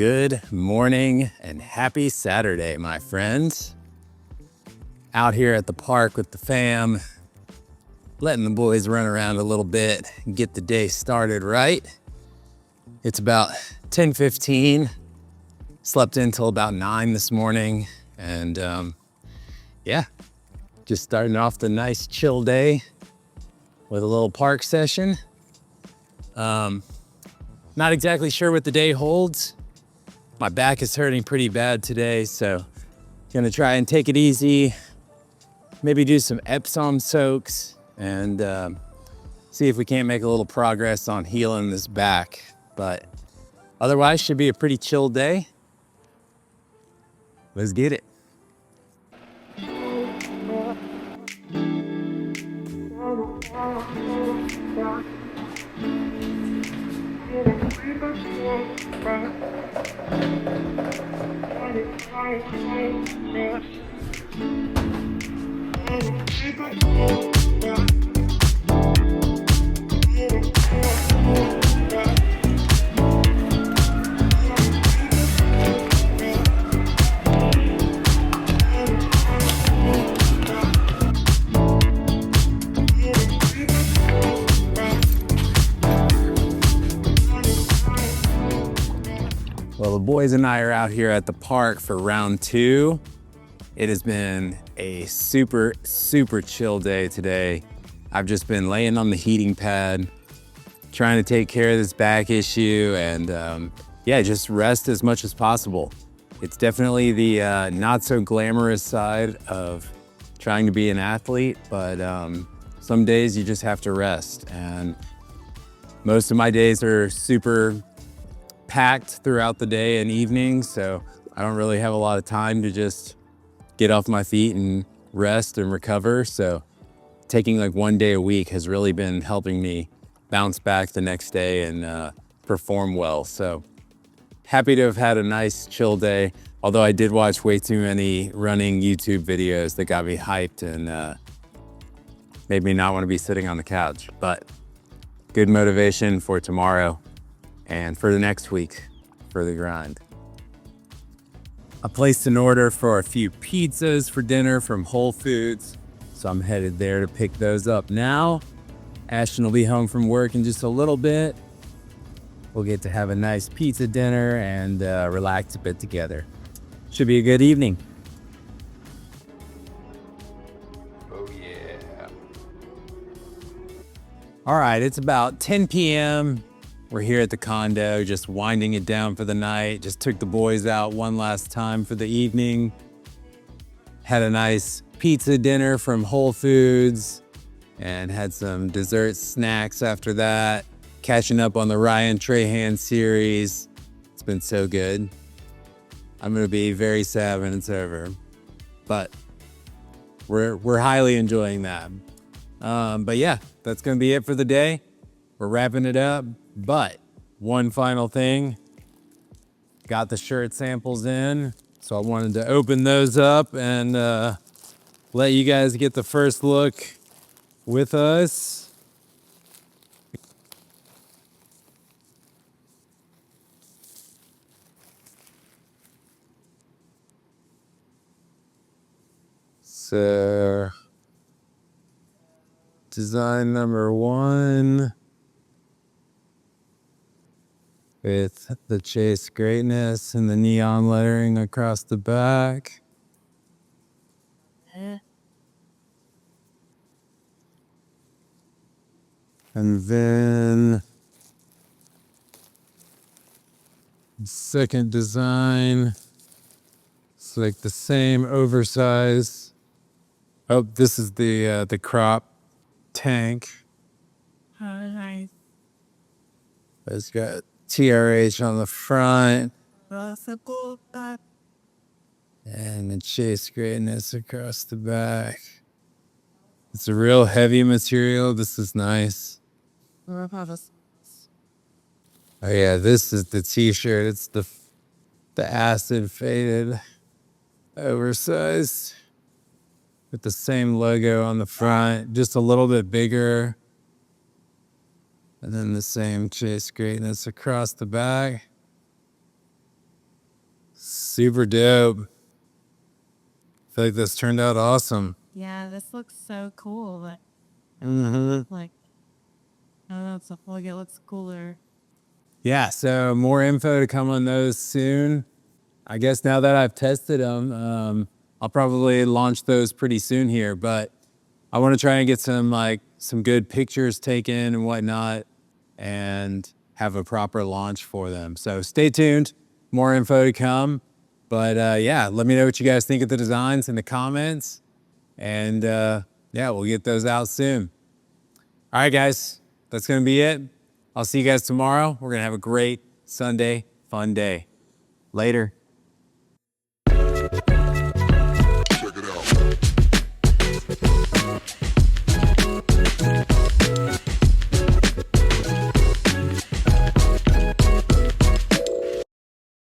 Good morning and happy Saturday, my friends. Out here at the park with the fam, letting the boys run around a little bit and get the day started right. It's about 10:15. Slept in till about 9 this morning, and yeah, just starting off the nice chill day with a little park session. Not exactly sure what the day holds. My back is hurting pretty bad today, so gonna try and take it easy. Maybe do some Epsom soaks and see if we can't make a little progress on healing this back. But otherwise, should be a pretty chill day. Let's get it. Well, the boys and I are out here at the park for round 2. It has been a super chill day today. I've just been laying on the heating pad, trying to take care of this back issue and yeah, just rest as much as possible. It's definitely the not so glamorous side of trying to be an athlete, but some days you just have to rest. And most of my days are super packed throughout the day and evening, so I don't really have a lot of time to just get off my feet and rest and recover. So taking like one day a week has really been helping me bounce back the next day and perform well. So happy to have had a nice chill day, although I did watch way too many running YouTube videos that got me hyped and made me not want to be sitting on the couch. But good motivation for tomorrow and for the next week for the grind. I placed an order for a few pizzas for dinner from Whole Foods, so I'm headed there to pick those up now. Ashton will be home from work in just a little bit. We'll get to have a nice pizza dinner and relax a bit together. Should be a good evening. Oh yeah. All right, it's about 10 p.m. We're here at the condo, just winding it down for the night. Just took the boys out one last time for the evening. Had a nice pizza dinner from Whole Foods and had some dessert snacks after that. Catching up on the Ryan Trahan series. It's been so good. I'm gonna be very sad when it's over, but we're highly enjoying that. But yeah, that's gonna be it for the day. We're wrapping it up. But one final thing, got the shirt samples in, so I wanted to open those up and let you guys get the first look with us. So, design number 1. With the Chase Greatness and the neon lettering across the back. And then second design, it's like the same oversize. Oh, this is the crop tank. Oh, nice. It's got TRH on the front. And the Chase Greatness across the back. It's a real heavy material. This is nice. Oh yeah, this is the t-shirt. It's the acid faded oversized with the same logo on the front, just a little bit bigger. And then the same Chase Greatness across the back. Super dope. I feel like this turned out awesome. Yeah, this looks so cool. Like, like I don't know, it's like it looks cooler. Yeah, so more info to come on those soon. I guess now that I've tested them, I'll probably launch those pretty soon here, but I want to try and get some good pictures taken and whatnot and have a proper launch for them. So stay tuned, more info to come. But yeah, let me know what you guys think of the designs in the comments. And yeah, we'll get those out soon. All right, guys, that's going to be it. I'll see you guys tomorrow. We're going to have a great Sunday, fun day. Later.